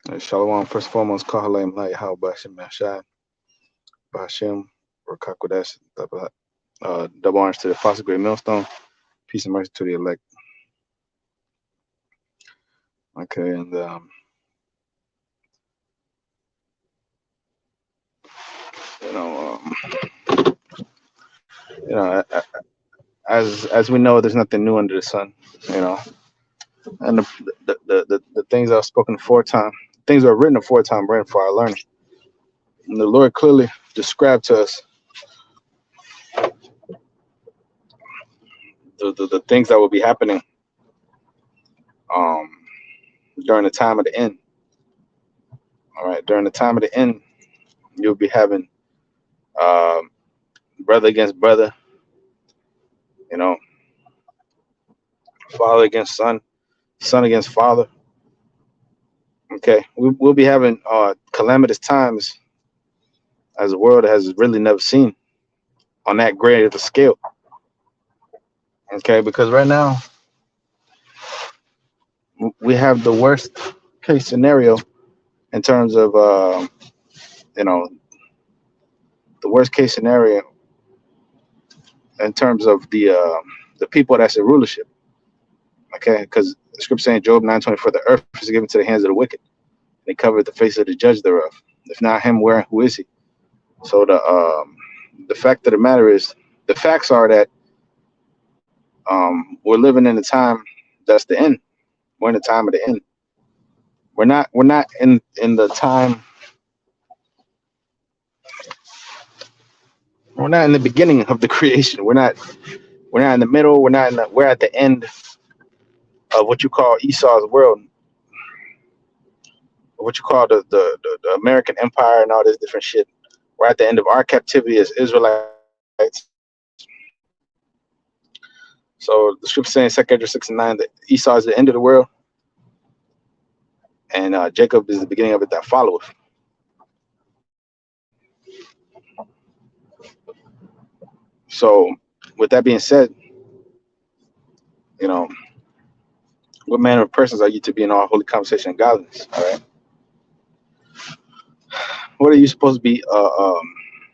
Shalom. First and foremost, Kahalem Light, how Bashim Mashai, Bashim, Rakakodash, double orange to the fossil grade millstone, peace and mercy to the elect. Okay, and you know, you know, as we know, there's nothing new under the sun. You know, and the things that are spoken aforetime, things that are written aforetime, written for our learning. And the Lord clearly described to us the things that will be happening um, during the time of the end. All right, during the time of the end, you'll be having um, brother against brother, you know, father against son, son against father. Okay, we'll be having calamitous times as the world has really never seen on that great of a scale. Okay, because right now we have the worst case scenario in terms of you know the worst case scenario in terms of the people that's in rulership. Okay, because the scripture saying Job 9:24, the earth is given to the hands of the wicked. They covered the face of the judge thereof. If not him, where who is he? So the fact of the matter is, the facts are that we're living in a time that's the end. We're in the time of the end. We're not in the time. We're not in the beginning of the creation. We're not in the middle. We're at the end of what you call Esau's world, what you call the American Empire and all this different shit. We're at the end of our captivity as Israelites. So the scripture saying 2 Esdras 6:9 that Esau is the end of the world, and Jacob is the beginning of it that followeth. So with that being said, you know, what manner of persons are you to be in all holy conversation and godliness? All right. What are you supposed to be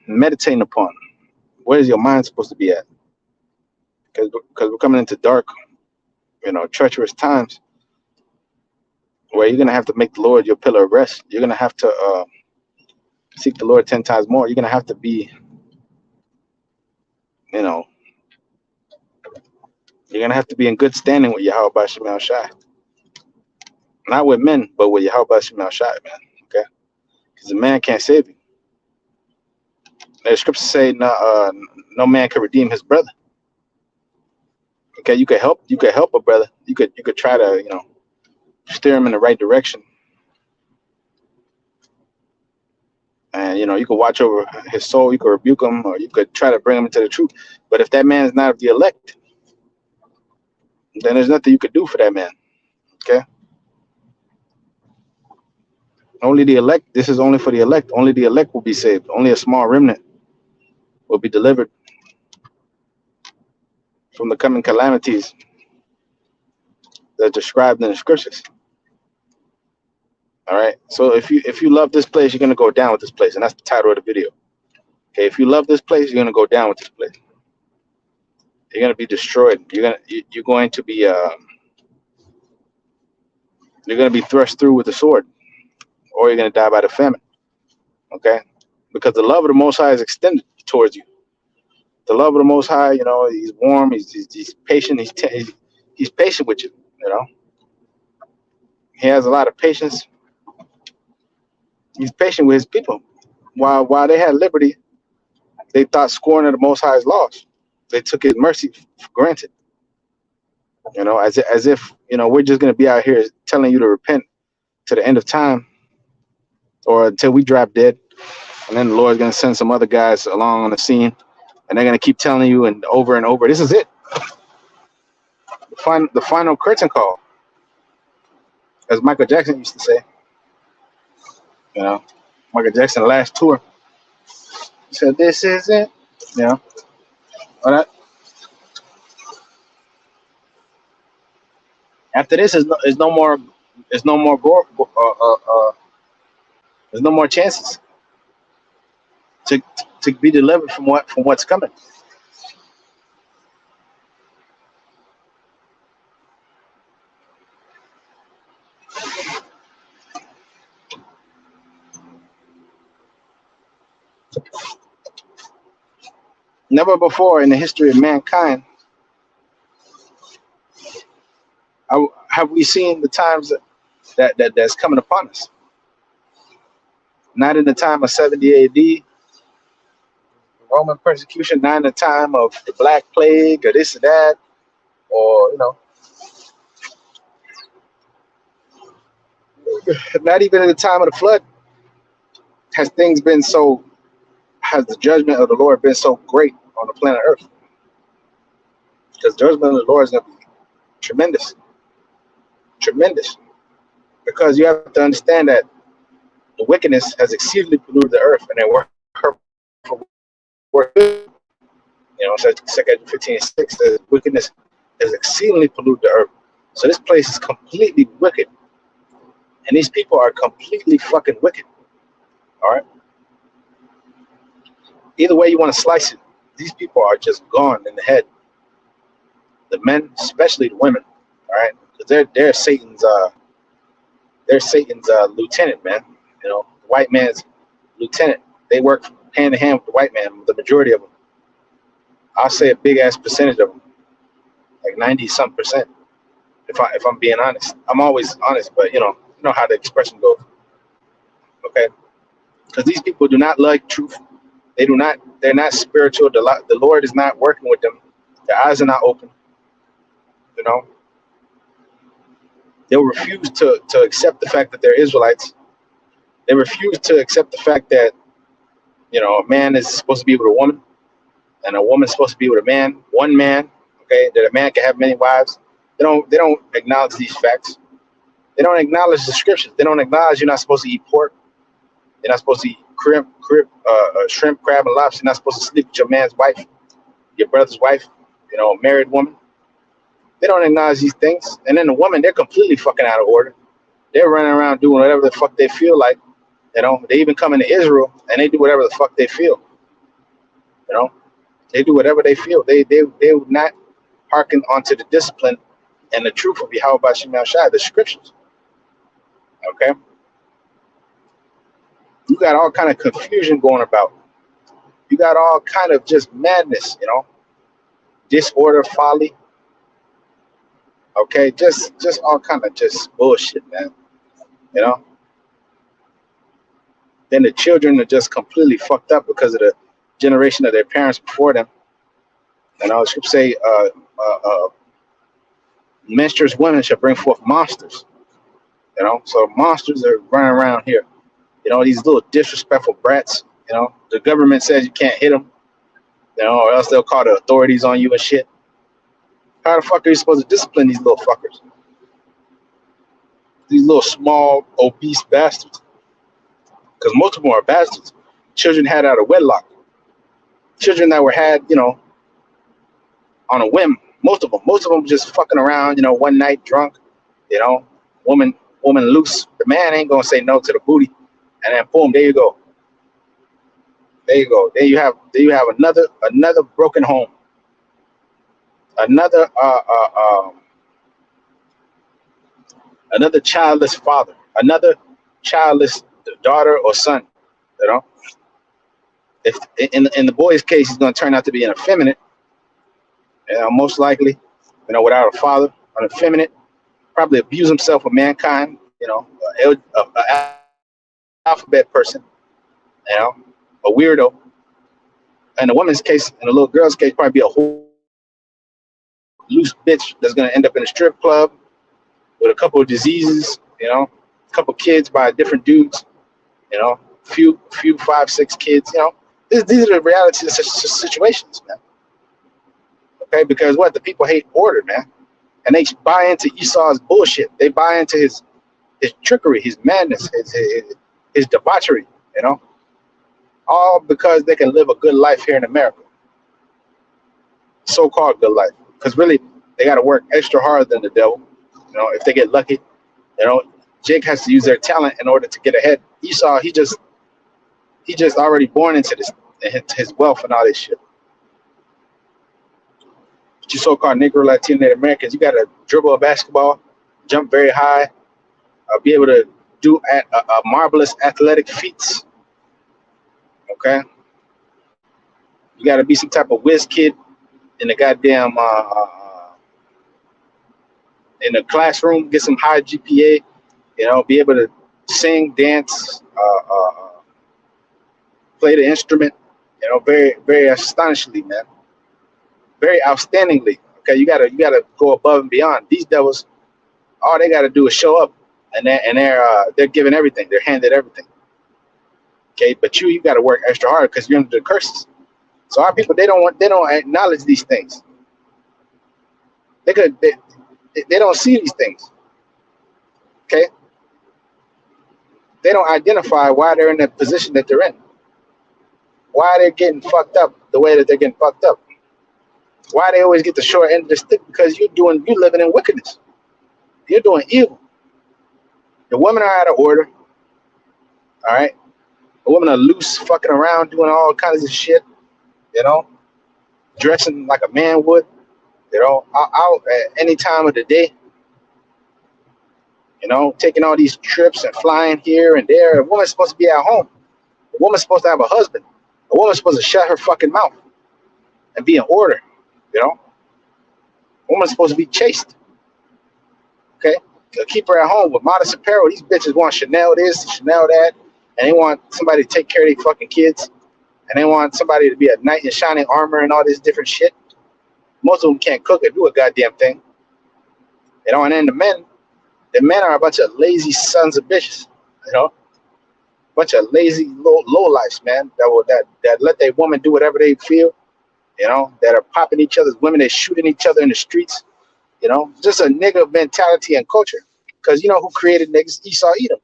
meditating upon? Where is your mind supposed to be at? Because we're coming into dark, treacherous times where you're gonna have to make the Lord your pillar of rest. You're gonna have to seek the Lord 10 times more. You're gonna have to be, you know, you're gonna have to be in good standing with Yahweh Shemal Shai. Not with men, but with Yahweh Shemal Shai, man. Okay, because the man can't save you. The scriptures say no man can redeem his brother. Okay, you could help a brother. You could try to steer him in the right direction, and you could watch over his soul. You could rebuke him, or you could try to bring him into the truth. But if that man is not of the elect, then there's nothing you could do for that man. Okay, only the elect. This is only for the elect. Only the elect will be saved. Only a small remnant will be delivered from the coming calamities that's described in the scriptures. All right. So if you love this place, you're gonna go down with this place, and that's the title of the video. Okay. If you love this place, you're gonna go down with this place. You're gonna be destroyed. You're going to be you're gonna be thrust through with the sword, or you're gonna die by the famine. Okay. Because the love of the Most High is extended towards you. The love of the Most High, he's warm. He's patient. He's patient with you. You know, he has a lot of patience. He's patient with his people. While they had liberty, they thought scorn of the Most High's laws. They took his mercy for granted. As if we're just gonna be out here telling you to repent to the end of time, or until we drop dead, and then the Lord's gonna send some other guys along on the scene, and they're gonna keep telling you and over. This is it. The final curtain call, as Michael Jackson used to say. You know, Michael Jackson last tour. He said, "This is it." You know, all right. After this is no more. Is no more gore. There's no more chances to be delivered from what's coming. Never before in the history of mankind have we seen the times that's coming upon us. Not in the time of 70 AD, Roman persecution, not in the time of the Black Plague or this or that, or not even in the time of the flood has the judgment of the Lord been so great on the planet Earth. Because the judgment of the Lord is going to be tremendous. Tremendous. Because you have to understand that the wickedness has exceedingly polluted the earth, and they work for good. So 2 15:6 says wickedness has exceedingly polluted the earth. So this place is completely wicked. And these people are completely fucking wicked. All right? Either way you want to slice it, these people are just gone in the head. The men, especially the women, all right? Because they're Satan's lieutenant, man. The white man's lieutenant. They work hand in hand with the white man, the majority of them. I'll say a big ass percentage of them, like 90-some%. If I'm being honest, I'm always honest, but you know how the expression goes. Okay, because these people do not like truth. They're not spiritual. The Lord is not working with them. Their eyes are not open. They'll refuse to accept the fact that they're Israelites. They refuse to accept the fact that a man is supposed to be with a woman, and a woman's supposed to be with a man. One man, okay, that a man can have many wives. They don't acknowledge these facts. They don't acknowledge the scriptures. They don't acknowledge you're not supposed to eat pork. You're not supposed to eat shrimp, crab, and lobster. You're not supposed to sleep with your man's wife, your brother's wife, a married woman. They don't acknowledge these things. And then the woman, they're completely fucking out of order. They're running around doing whatever the fuck they feel like. They even come into Israel and they do whatever the fuck they feel. They do whatever they feel. They would not hearken onto the discipline and the truth of Yahweh Shema Shai, the scriptures. Okay? You got all kind of confusion going about. You got all kind of just madness, disorder, folly. Okay, just all kind of just bullshit, man. Then the children are just completely fucked up because of the generation of their parents before them. The scripture say, menstruous women shall bring forth monsters. So monsters are running around here. These little disrespectful brats. The government says you can't hit them, or else they'll call the authorities on you and shit. How the fuck are you supposed to discipline these little fuckers? These little small, obese bastards. Because most of them are bastards. Children had out of wedlock. Children that were had, on a whim. Most of them just fucking around, one night drunk, woman loose. The man ain't gonna say no to the booty. And then boom, there you go. There you have another broken home. Another childless father, another childless daughter or son. If in the boy's case, he's going to turn out to be an effeminate, most likely, without a father, an effeminate, probably abuse himself with mankind, a alphabet person, a weirdo. In the woman's case, in the little girl's case, probably be a whole loose bitch that's going to end up in a strip club with a couple of diseases, a couple kids by different dudes, few 5, 6 kids, These are the reality situations, man. Okay, because the people hate order, man. And they buy into Esau's bullshit. They buy into his trickery, his madness, his debauchery, all because they can live a good life here in America. So-called good life. Because really, they got to work extra harder than the devil. If they get lucky, Jake has to use their talent in order to get ahead. Esau, he just already born into this, his wealth and all this shit. But you so-called Negro, Latino, Native Americans, you got to dribble a basketball, jump very high, be able to do marvelous athletic feats. Okay, you got to be some type of whiz kid in the goddamn in the classroom, get some high GPA. You know, be able to sing, dance, play the instrument. You know, very, very astonishingly, man. Very outstandingly. Okay, you gotta go above and beyond. These devils, all they gotta do is show up, and they're given everything. They're handed everything. Okay, but you gotta work extra hard because you're under the curses. So our people, they don't acknowledge these things. They don't see these things. Okay, they don't identify why they're in the position that they're in. Why they're getting fucked up the way that they're getting fucked up. Why they always get the short end of the stick? Because you're living in wickedness. You're doing evil. The women are out of order. All right. The women are loose, fucking around, doing all kinds of shit. You know, dressing like a man would. You know, out at any time of the day. You know, taking all these trips and flying here and there. A woman's supposed to be at home. A woman's supposed to have a husband. A woman's supposed to shut her fucking mouth and be in order. You know, a woman's supposed to be chaste. Okay, they'll keep her at home with modest apparel. These bitches want Chanel this, Chanel that, and they want somebody to take care of their fucking kids, and they want somebody to be a knight in shining armor and all this different shit. Most of them can't cook or do a goddamn thing. You know, and then the men are a bunch of lazy sons of bitches. You know, bunch of lazy low lifes, man. That let their woman do whatever they feel. You know, that are popping each other's women, they're shooting each other in the streets. You know, just a nigga mentality and culture. Because you know who created niggas? Esau, Edom.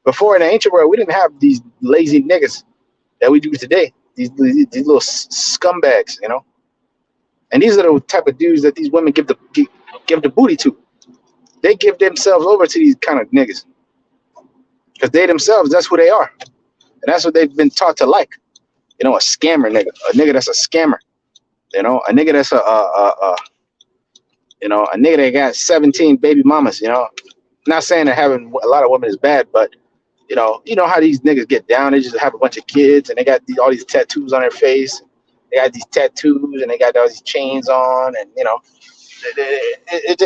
Before in the ancient world, we didn't have these lazy niggas that we do today. These little scumbags, you know. And these are the type of dudes that these women give the booty to. They give themselves over to these kind of niggas. Because they themselves, that's who they are. And that's what they've been taught to like. You know, a scammer nigga. A nigga that's a scammer. You know, a nigga that's you know, a nigga that got 17 baby mamas, you know. Not saying that having a lot of women is bad, but you know how these niggas get down. They just have a bunch of kids and they got all these tattoos on their face. They got these tattoos and they got all these chains on, and you know, it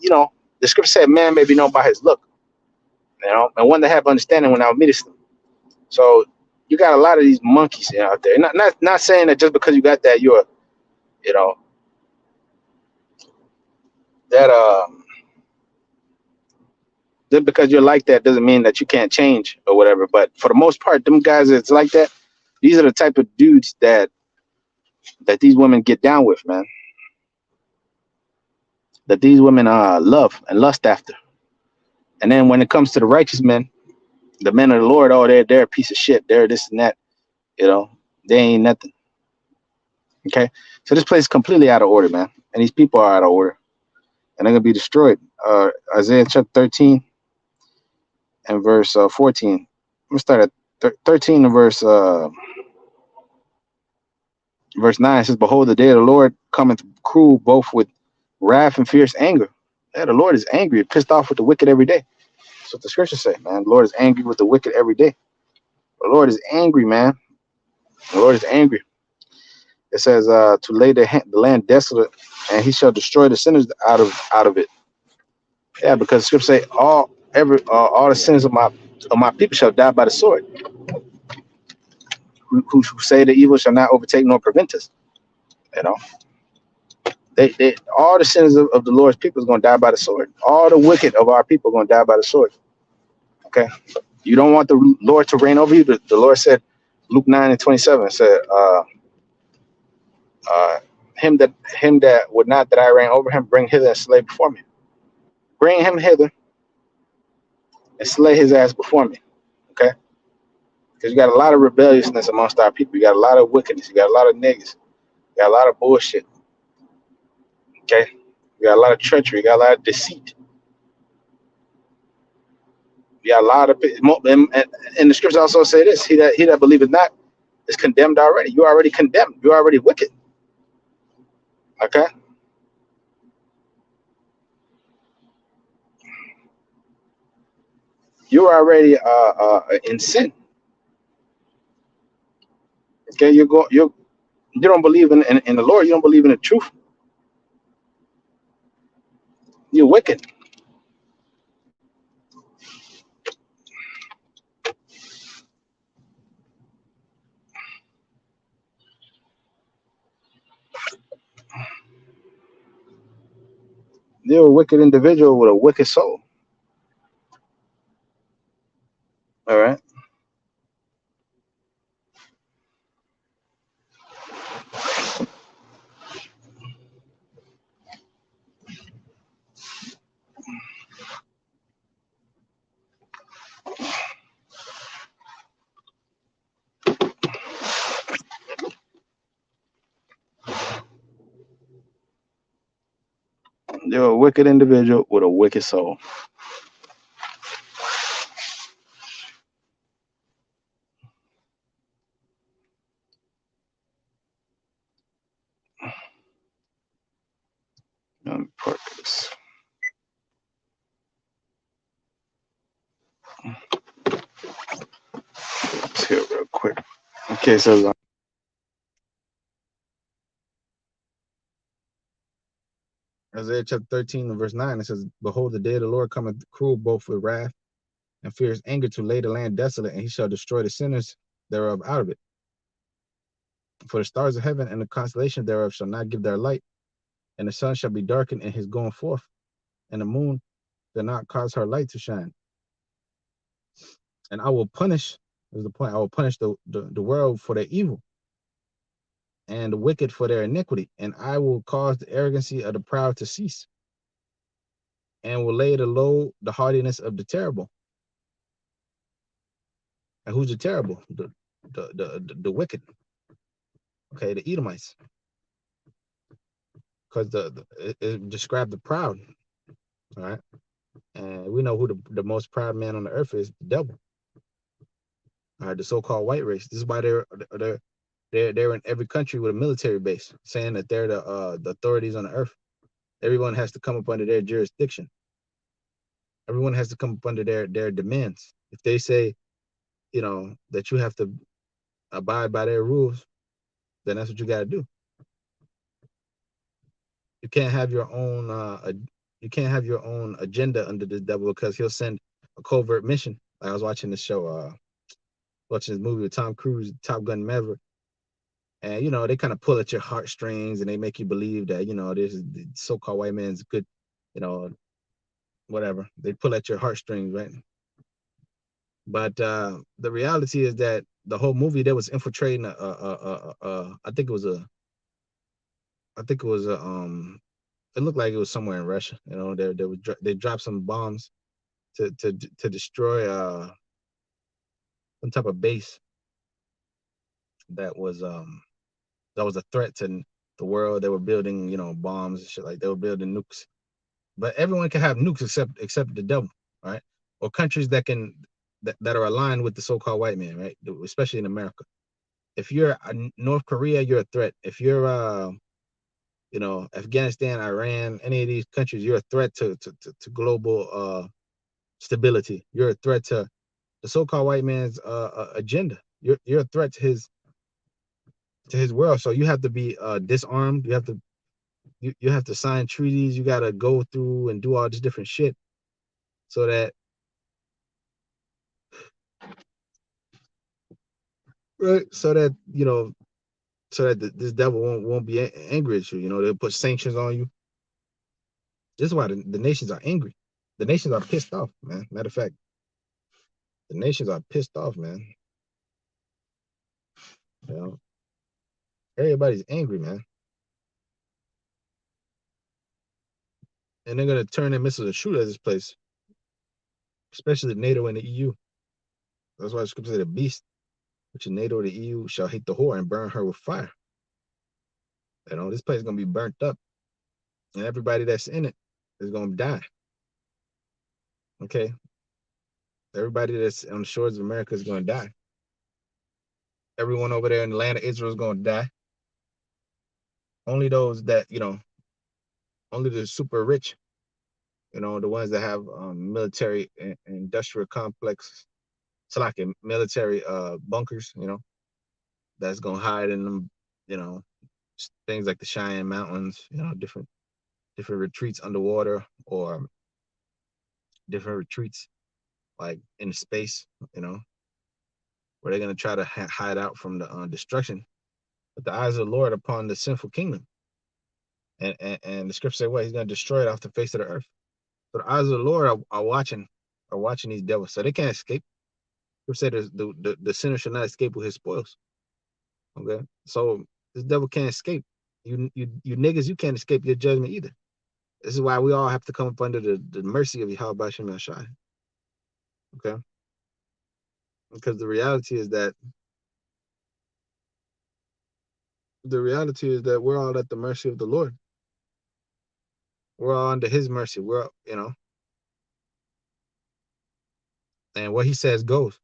you know, the scripture said man may be known by his look, you know, and one that have understanding when thou meetest them. So you got a lot of these monkeys, you know, out there. Not saying that just because you got that you're, you know, that just because you're like that doesn't mean that you can't change or whatever. But for the most part, them guys that's like that, these are the type of dudes that these women get down with, man. That these women love and lust after. And then when it comes to the righteous men, the men of the Lord, oh, they're a piece of shit. They're this and that. You know, they ain't nothing. Okay? So this place is completely out of order, man. And these people are out of order. And they're going to be destroyed. Isaiah chapter 13 and verse 14. I'm going to start at 13 and verse 9. It says, behold, the day of the Lord cometh cruel, both with wrath and fierce anger. Yeah, the Lord is angry, pissed off with the wicked every day. That's what the scriptures say, man. The Lord is angry with the wicked every day. The Lord is angry, man. The Lord is angry. It says to lay the land desolate, and he shall destroy the sinners out of it. Yeah, because the scripture say all the sinners of my people shall die by the sword. Who say the evil shall not overtake nor prevent us. You know, they all the sinners of the Lord's people is going to die by the sword. All the wicked of our people are going to die by the sword. Okay, you don't want the Lord to reign over you. The Lord said, Luke 9:27 said, him that would not that I reign over him, bring hither and slay before me. Bring him hither and slay his ass before me. Okay, because you got a lot of rebelliousness amongst our people. You got a lot of wickedness. You got a lot of niggas. You got a lot of bullshit. Okay, you got a lot of treachery. You got a lot of deceit. Yeah, a lot of and the scriptures also say this: he that believeth not is condemned already. You're already condemned. You're already wicked. Okay, you're already in sin. Okay, you don't believe in the Lord. You don't believe in the truth. You're wicked. You're a wicked individual with a wicked soul. All right. You're a wicked individual with a wicked soul. Let me park this. Let's hear it real quick. Okay, so Isaiah chapter 13 and verse 9, it says, behold, the day of the Lord cometh cruel both with wrath and fierce anger to lay the land desolate, and he shall destroy the sinners thereof out of it. For the stars of heaven and the constellation thereof shall not give their light, and the sun shall be darkened in his going forth, and the moon shall not cause her light to shine. And I will punish, is the point, I will punish the world for their evil, and the wicked for their iniquity, and I will cause the arrogancy of the proud to cease, and will lay low the haughtiness of the terrible. And who's the terrible? The wicked. Okay, the Edomites, because it described the proud. All right, and we know who the most proud man on the earth is: the devil. All right, the so-called white race. This is why they're in every country with a military base, saying that they're the authorities on the earth. Everyone has to come up under their jurisdiction. Everyone has to come up under their demands. If they say, that you have to abide by their rules, then that's what you got to do. You can't have your own agenda under the devil, because he'll send a covert mission. Like, I was watching this show, watching this movie with Tom Cruise, Top Gun Maverick, and they kind of pull at your heartstrings, and they make you believe that this is the so-called white man's good, whatever. They pull at your heartstrings, right? But the reality is that the whole movie, there was infiltrating I think it was a it looked like it was somewhere in Russia. They dropped some bombs to destroy some type of base that was a threat to the world. They were building bombs and shit, like they were building nukes. But everyone can have nukes except the devil, right? Or countries that are aligned with the so-called white man, right? Especially in America. If you're North Korea, you're a threat. If you're Afghanistan, Iran, any of these countries, you're a threat to global stability. You're a threat to the so-called white man's agenda. You're a threat to his world. So you have to be disarmed. You have to sign treaties. You got to go through and do all this different shit so that this devil won't be angry at you. They'll put sanctions on you. This is why the nations are angry. The nations are pissed off, man. Matter of fact, the nations are pissed off, man. Everybody's angry, man. And they're gonna turn their missiles and shoot at this place, especially NATO and the EU. That's why the scripture said, "The beast, which is NATO or the EU, shall hate the whore and burn her with fire." This place is gonna be burnt up, and everybody that's in it is gonna die. Okay, Everybody that's on the shores of America is going to die. Everyone over there in the land of Israel is going to die. Only those that, only the super rich, the ones that have military and industrial complex, so like military bunkers, that's going to hide in them, things like the Cheyenne Mountains, different retreats underwater, or different retreats like in space, where they're going to try to hide out from the destruction. But the eyes of the Lord upon the sinful kingdom. And the scripture say what? He's going to destroy it off the face of the earth. So the eyes of the Lord are watching these devils. So they can't escape. Scripture said the sinner shall not escape with his spoils. Okay. So this devil can't escape. You niggas, you can't escape your judgment either. This is why we all have to come up under the mercy of Yahweh Shem Yashai. Okay. Because the reality is that we're all at the mercy of the Lord. We're all under his mercy. We're, and what he says goes.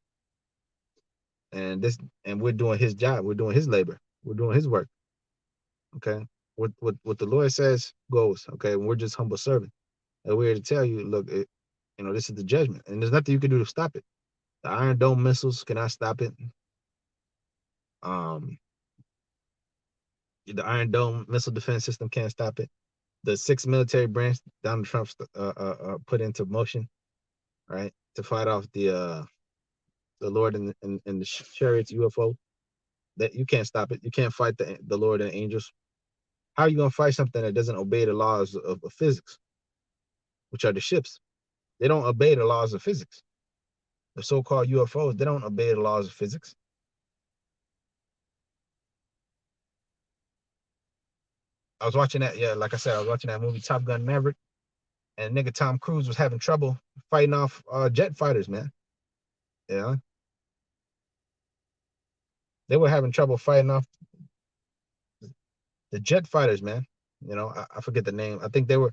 And we're doing his job. We're doing his labor. We're doing his work. Okay. What the Lord says goes. Okay. And we're just humble servant. And we're here to tell you, look, this is the judgment. And there's nothing you can do to stop it. The Iron Dome missiles cannot stop it. The Iron Dome missile defense system can't stop it. The 6th military branch Donald Trump put into motion, right, to fight off the Lord and the chariots UFO, that you can't stop it. You can't fight the Lord and the angels. How are you going to fight something that doesn't obey the laws of physics, which are the ships? They don't obey the laws of physics. The so-called UFOs, they don't obey the laws of physics. I was watching that, like I said, I was watching that movie Top Gun Maverick, and nigga Tom Cruise was having trouble fighting off jet fighters, man. Yeah. They were having trouble fighting off the jet fighters, man. I forget the name. I think they were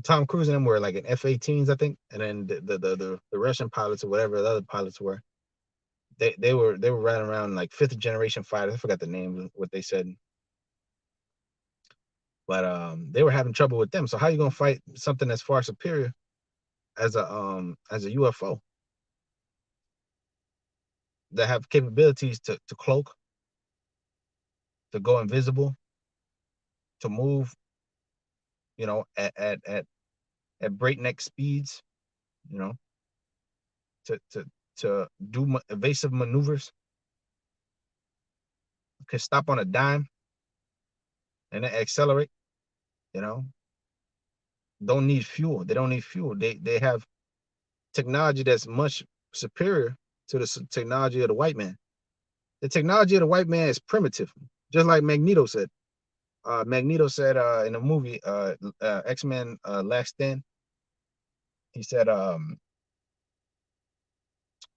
Tom Cruise and them were like in F-18s, I think, and then the Russian pilots or whatever the other pilots were, they were riding around like 5th generation fighters. I forgot the name, what they said, but they were having trouble with them. So how are you gonna fight something that's far superior as a UFO that have capabilities to cloak, to go invisible, to move, at breakneck speeds, to do evasive maneuvers, can stop on a dime and then accelerate, don't need fuel. They don't need fuel. They have technology that's much superior to the technology of the white man. The technology of the white man is primitive, just like Magneto said. Magneto said in the movie X-Men Last Stand, he said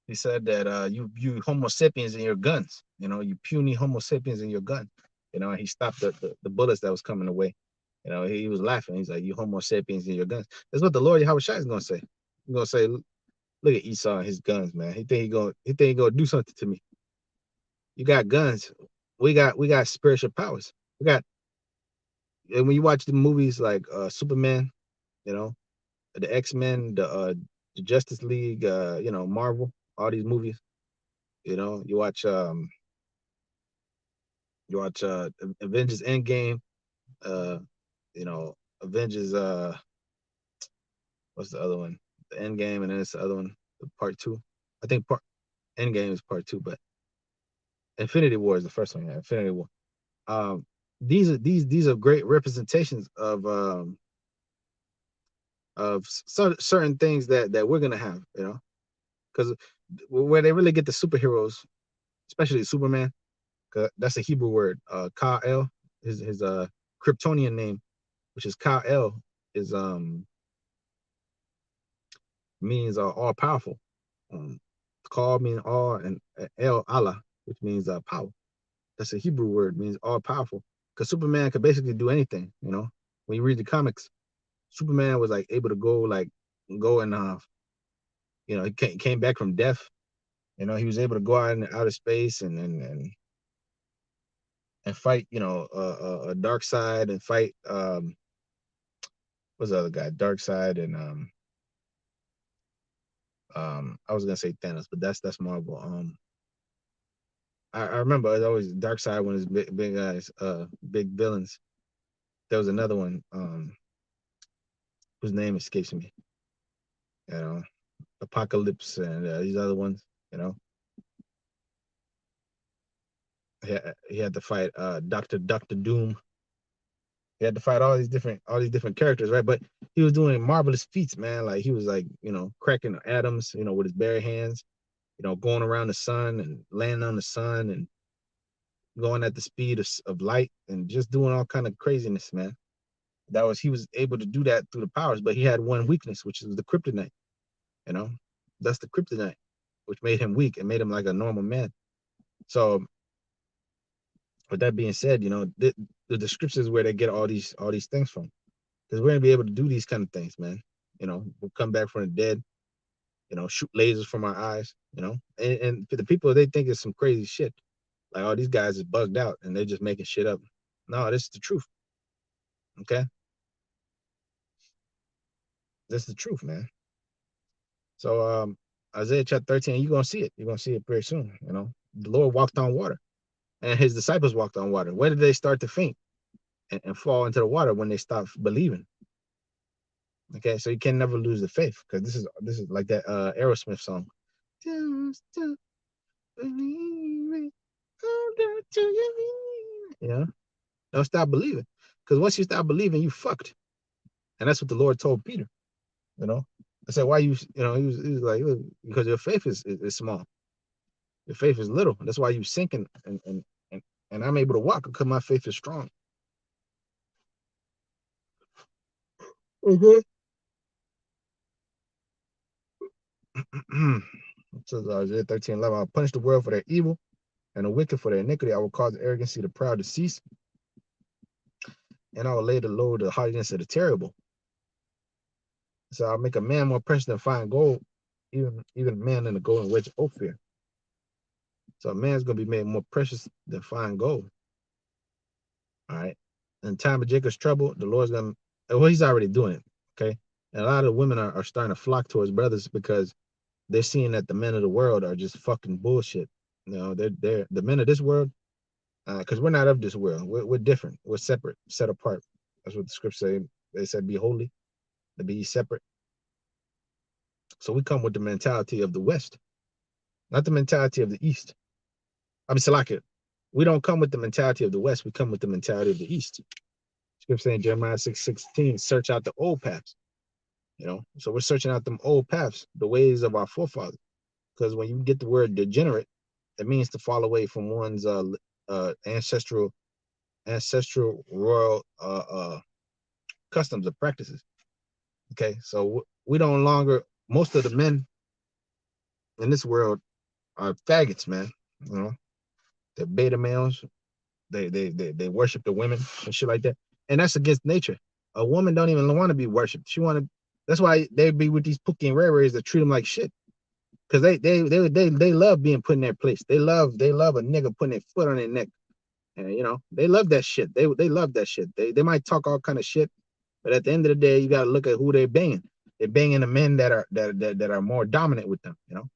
that you Homo sapiens in your guns, you puny Homo sapiens in your gun, and he stopped the bullets that was coming away. He was laughing. He's like, you Homo sapiens in your guns. That's what the Lord Yahweh Shai is gonna say. He's gonna say, look at Esau and his guns, man. He think he gonna do something to me. You got guns. We got spiritual powers. And when you watch the movies like Superman, the X-Men, the Justice League, Marvel, all these movies, you watch Avengers Endgame, Avengers what's the other one? The Endgame, and then it's the other one, the part 2. I think Endgame is part 2, but Infinity War is the first one. Yeah, Infinity War. These are great representations of certain things that we're gonna have, because where they really get the superheroes, especially Superman, cause that's a Hebrew word. Kal-El, his Kryptonian name, which is Kal-El, is means all powerful. Kal means all, and El Allah, which means power. That's a Hebrew word, means all powerful. Because Superman could basically do anything. When you read the comics, Superman was like able to go and You know, he came back from death. You know, he was able to go out in outer space and fight. You know, a dark side and fight. What's the other guy? Dark side and I was gonna say Thanos, but that's Marvel. I remember it always Dark Side when it's big guys, big villains. There was another one, whose name escapes me. You know, Apocalypse and these other ones. You know, he had to fight Doctor Doom. He had to fight all these different characters, right? But he was doing marvelous feats, man. Like he was like, you know, cracking atoms, you know, with his bare hands. You know, going around the sun and landing on the sun and going at the speed of light and just doing all kind of craziness, man. He was able to do that through the powers, but he had one weakness, which is the kryptonite. You know, that's the kryptonite, which made him weak and made him like a normal man. So, with that being said, you know, the scriptures where they get all these things from, because we're gonna be able to do these kind of things, man. You know, we'll come back from the dead. You know, shoot lasers from our eyes. You know, and for the people, they think it's some crazy shit. Like, oh, these guys is bugged out and they're just making shit up. No, this is the truth. Okay, this is the truth, man. So Isaiah chapter 13, you're gonna see it. You're gonna see it very soon. You know, the Lord walked on water, and his disciples walked on water. Where did they start to faint and fall into the water? When they stopped believing. Okay, so you can never lose the faith, because this is like that Aerosmith song. Don't stop believing. Hold on to your knees. You know, don't stop believing, because once you stop believing, you fucked. And that's what the Lord told Peter. You know, I said, why you know, he was like, look, because your faith is small. Your faith is little. That's why you sinking, and I'm able to walk because my faith is strong. Okay. It says Isaiah 13:11, I'll punish the world for their evil and the wicked for their iniquity. I will cause the arrogancy of the proud to cease, and I will lay the load of the haughtiness of the terrible. So I'll make a man more precious than fine gold, even a man in the golden wedge of Ophir. So a man's gonna be made more precious than fine gold. All right. In time of Jacob's trouble, the Lord's gonna, well, he's already doing it. Okay. And a lot of women are starting to flock towards brothers because they're seeing that the men of the world are just fucking bullshit. You know, they're the men of this world, because we're not of this world. We're different. We're separate, set apart. That's what the scripture say. They said, "Be holy, and be separate." So we come with the mentality of the West, not the mentality of the East. I mean, Salaka, we don't come with the mentality of the West. We come with the mentality of the East. Scripture saying Jeremiah 6:16, search out the old paths. You know, so we're searching out them old paths, the ways of our forefathers. Because when you get the word degenerate, it means to fall away from one's ancestral royal customs or practices. Okay, so we don't longer. Most of the men in this world are faggots, man. You know, they're beta males. They worship the women and shit like that, and that's against nature. A woman don't even want to be worshipped. She want to. That's why they be with these Pookie and rares that treat them like shit. Because they love being put in their place. They love a nigga putting their foot on their neck. And you know, they love that shit. They love that shit. They might talk all kind of shit, but at the end of the day, you gotta look at who they're banging. They're banging the men that are more dominant with them, you know.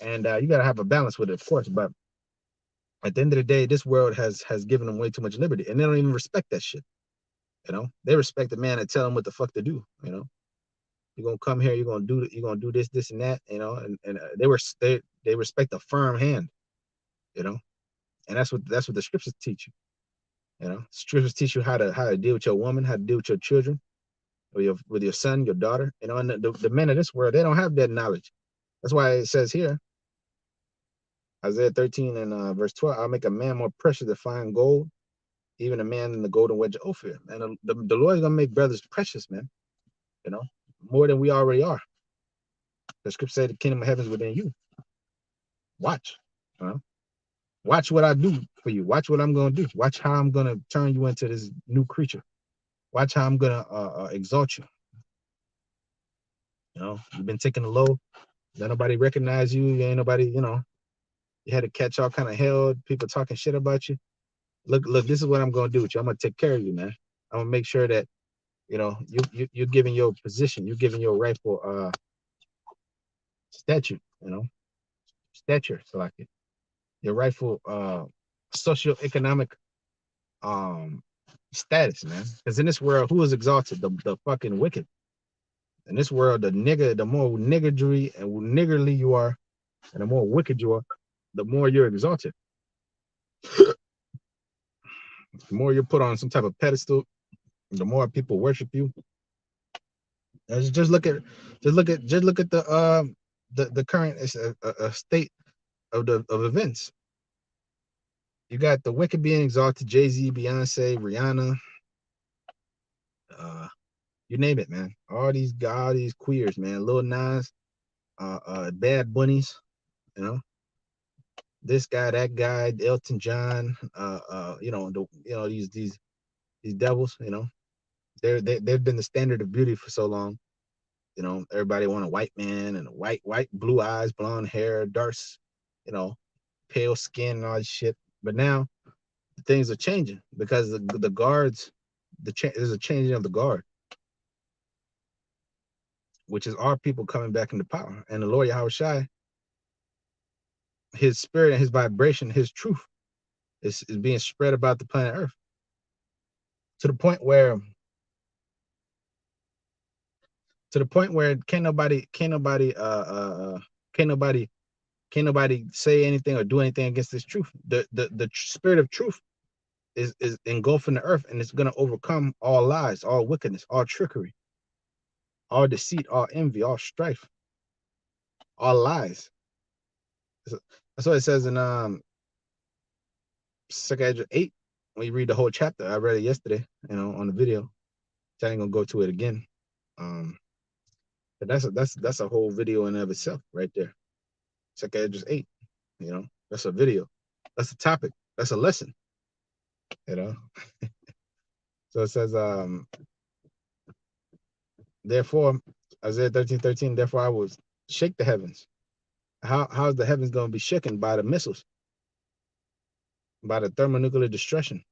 And you gotta have a balance with it, of course. But at the end of the day, this world has given them way too much liberty, and they don't even respect that shit. You know, they respect the man and tell them what the fuck to do. You know, you're gonna come here, you're gonna do this, this, and that. You know, and they respect a firm hand. You know, and that's what the scriptures teach you. You know, scriptures teach you how to deal with your woman, how to deal with your children, or with your son, your daughter. You know, and the men of this world, they don't have that knowledge. That's why it says here, Isaiah 13 and verse 12, I'll make a man more precious than fine gold, even a man in the golden wedge of Ophir. And the Lord is gonna make brothers precious, man. You know, more than we already are. The scripture said the kingdom of heaven is within you. Watch. You know? Watch what I do for you. Watch what I'm gonna do. Watch how I'm gonna turn you into this new creature. Watch how I'm gonna exalt you. You know, you've been taking the low. Let nobody recognize you. You ain't nobody, you know, you had to catch all kind of hell, people talking shit about you. Look, this is what I'm gonna do with you. I'm gonna take care of you, man. I'm gonna make sure that, you know, you're giving your position, you're giving your rightful statute, you know, stature, so like it. Your rightful socioeconomic um status, man. Because in this world, who is exalted? The fucking wicked. In this world, the more niggardly and niggerly you are, and the more wicked you are, the more you're exalted. The more you're put on some type of pedestal, the more people worship you. Just look at, the current state of events. You got the wicked being exalted, Jay-Z, Beyonce, Rihanna, you name it, man. All these queers, man. Lil Nas, Bad Bunnies, you know, this guy, that guy, Elton John, you know, these devils, you know, they've been the standard of beauty for so long. You know, everybody want a white man and a white, blue eyes, blonde hair, dark, you know, pale skin and all this shit. But now things are changing because the guards, there's a changing of the guard, which is our people coming back into power. And the Lord Yahweh Shai, his spirit and his vibration, his truth is being spread about the planet Earth to the point where can't nobody say anything or do anything against this truth. The spirit of truth is engulfing the earth, and it's going to overcome all lies, all wickedness, all trickery, all deceit, all envy, all strife, all lies. That's what it says in 2nd Ezra 8. When you read the whole chapter, I read it yesterday, you know, on the video. So I ain't gonna go to it again. But that's a whole video in and of itself right there. 2nd Ezra 8. You know, that's a video. That's a topic. That's a lesson. You know. So it says, therefore, Isaiah 13:13, therefore I will shake the heavens. How's the heavens gonna be shaken? By the missiles, by the thermonuclear destruction.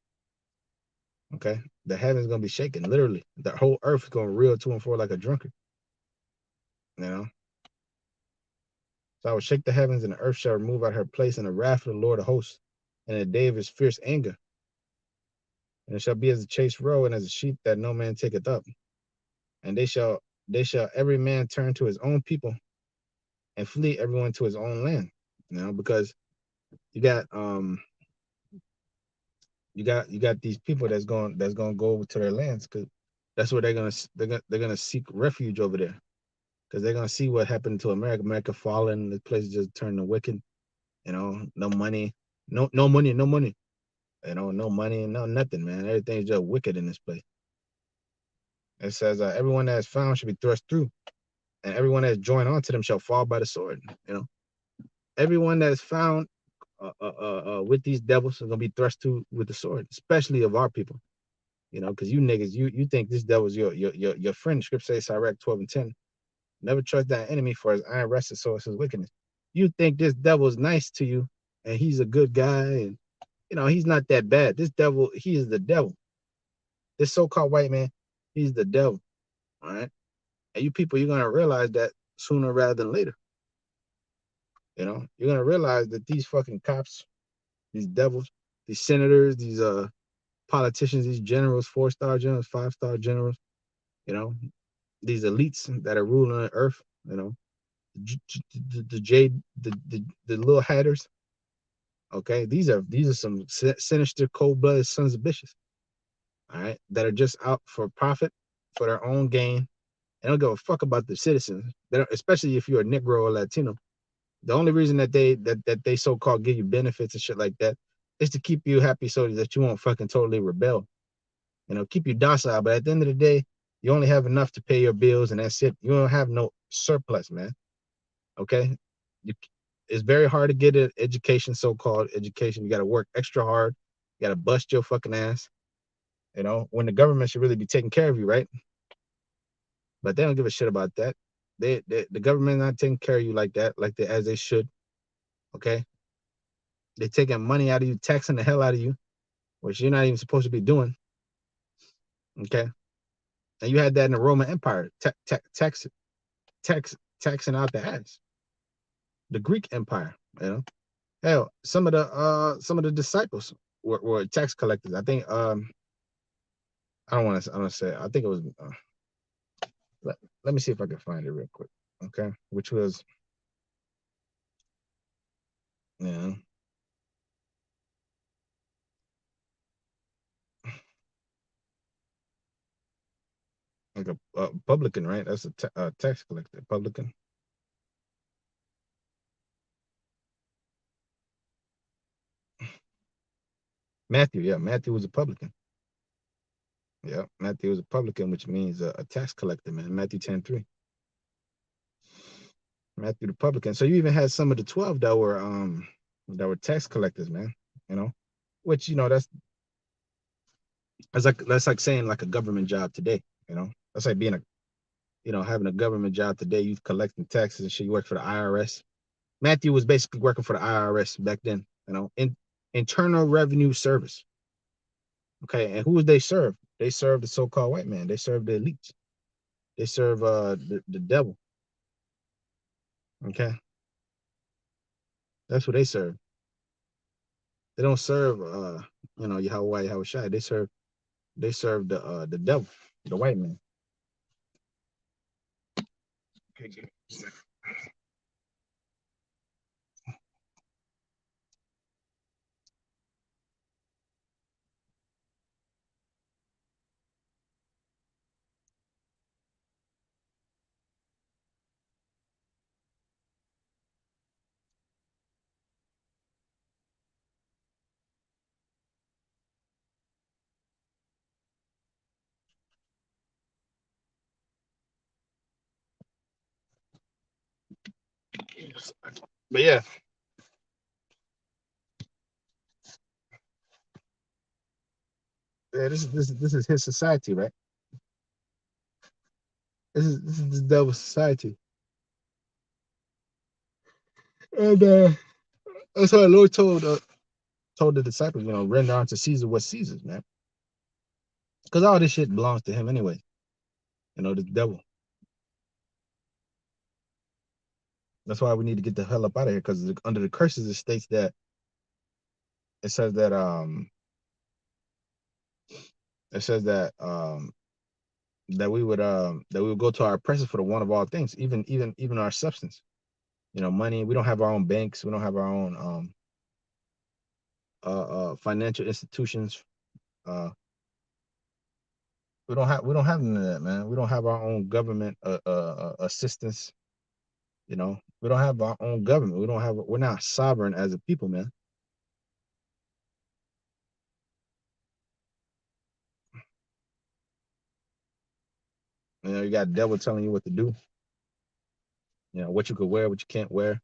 Okay, the heavens gonna be shaken, literally. The whole earth is gonna reel to and fro like a drunkard. You know. So I will shake the heavens, and the earth shall remove out her place in the wrath of the Lord of hosts, and in the day of his fierce anger. And it shall be as a chased roe, and as a sheep that no man taketh up. And they shall every man turn to his own people, and flee everyone to his own land. You know, because you got these people that's going to go over to their lands, because that's where they're gonna seek refuge over there, because they're gonna see what happened to America. America falling, the place just turned to wicked. You know, no money, no money. You know, no money, no nothing, man. Everything's just wicked in this place. It says, everyone that is found should be thrust through, and everyone that is joined onto them shall fall by the sword. You know, everyone that is found with these devils are gonna be thrust through with the sword, especially of our people. You know, because you niggas, you think this devil's your friend. Scripture says, Sirach 12:10. Never trust that enemy, for his iron rested, so is his wickedness. You think this devil's nice to you, and he's a good guy, and you know he's not that bad. This devil, he is the devil. This so-called white man, he's the devil. All right, and you people, you're gonna realize that sooner rather than later. You know, you're gonna realize that these fucking cops, these devils, these senators, these politicians, these generals, 4-star generals, 5-star generals, you know, these elites that are ruling the earth, you know, the little hatters. Okay, these are some sinister, cold-blooded sons of bitches. All right, that are just out for profit, for their own gain. They don't give a fuck about the citizens. Especially if you're a Negro or Latino. The only reason that they so-called give you benefits and shit like that is to keep you happy, so that you won't fucking totally rebel. You know, keep you docile. But at the end of the day, you only have enough to pay your bills, and that's it. You don't have no surplus, man. Okay, it's very hard to get an education, so-called education. You got to work extra hard. You got to bust your fucking ass. You know, when the government should really be taking care of you, right? But they don't give a shit about that. The government not taking care of you like that, as they should. Okay, they're taking money out of you, taxing the hell out of you, which you're not even supposed to be doing. Okay, and you had that in the Roman Empire, taxing out the ass. The Greek Empire, you know. Hell, some of the disciples were tax collectors. I think I don't want to say. I think it was. Let me see if I can find it real quick. Okay, which was yeah. Like a publican, right? That's a tax collector, publican. Matthew, yeah, Matthew was a publican. Yeah, Matthew was a publican, which means a tax collector, man. Matthew 10:3. Matthew the publican. So you even had some of the 12 that were tax collectors, man. You know, which that's like saying like a government job today. You know, that's like being having a government job today. You collecting taxes and shit. You work for the IRS. Matthew was basically working for the IRS back then. You know, Internal Revenue Service. Okay, and who would they serve? They serve the so-called white man. They serve the elites. They serve the devil. Okay, that's what they serve. They don't serve Yahweh Yahushai. They serve the devil, the white man. Okay, but yeah, this is his society, right? This is the devil's society, and that's why the Lord told the disciples, render unto Caesar what Caesar's, man, because all this shit belongs to him anyway. The devil. That's why we need to get the hell up out of here, because under the curses it states that it says that that we would go to our oppressors for the one of all things, even our substance. Money. We don't have our own banks. We don't have our own financial institutions. Uh, we don't have none of that, man. We don't have our own government assistance. We don't have our own government. We're not sovereign as a people, man. You got the devil telling you what to do. What you could wear, what you can't wear,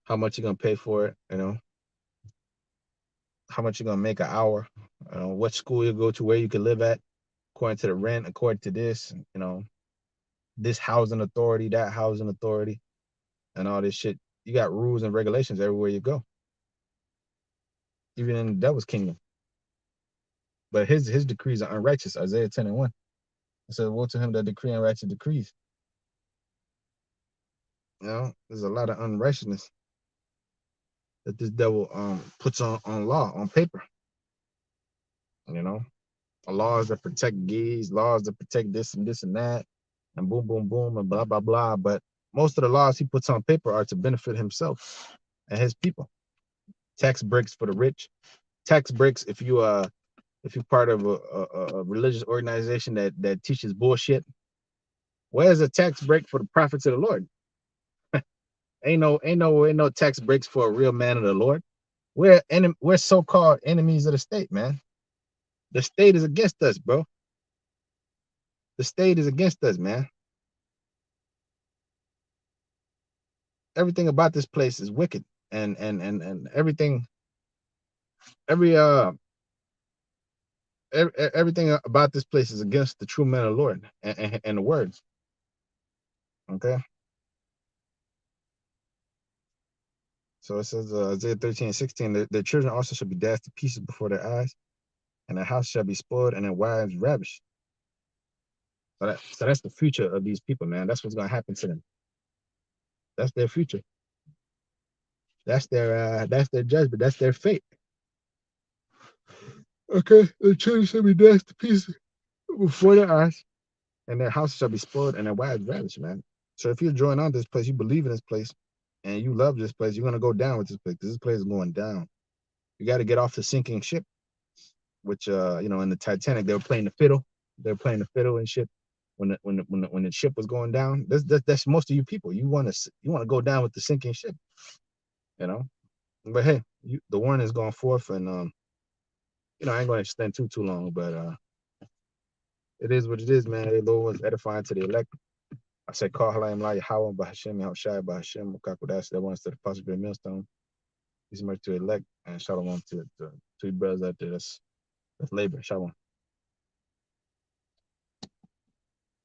how much you're gonna pay for it. How much you're gonna make an hour. What school you go to, where you can live at, according to the rent, according to this. This housing authority, that housing authority, and all this shit. You got rules and regulations everywhere you go, even in the devil's kingdom. But his decrees are unrighteous. Isaiah 10:1. It says, "Woe to him that decree unrighteous decrees." There's a lot of unrighteousness that this devil puts on law, on paper. You know, Laws that protect gays, laws that protect this and this and that, and boom, boom, boom, and blah blah blah. But most of the laws he puts on paper are to benefit himself and his people. Tax breaks for the rich. Tax breaks if you're part of a religious organization that teaches bullshit. Where's a tax break for the prophets of the Lord? Ain't no tax breaks for a real man of the Lord. We're so-called enemies of the state, man. The state is against us, bro. The state is against us, man. Everything about this place is wicked, and everything, every everything about this place is against the true man of the Lord and the words. Okay. So it says Isaiah 13:16, their children also shall be dashed to pieces before their eyes, and their house shall be spoiled, and their wives ravished. So that's the future of these people, man. That's what's gonna happen to them. That's their future. That's their judgment. That's their fate. Okay, the children shall be dashed to pieces before their eyes, and their house shall be spoiled, and their wives ravished, man. So if you're joined on this place, you believe in this place, and you love this place, you're gonna go down with this place. This place is going down. You got to get off the sinking ship, which in the Titanic they were playing the fiddle. They were playing the fiddle and shit when the ship was going down. That's most of you people. You want to go down with the sinking ship, you know. But hey, the warning is going forth, and I ain't going to extend too long, but it is what it is, man. The Lord was edifying to the elect. I said, call Halayim La Yahweh, Bahashem, Yahushai, Bahashem, Mukakudas, that wants to the possible millstone. He's much to elect, and shalom to your brothers out there. That's labor. Shalom.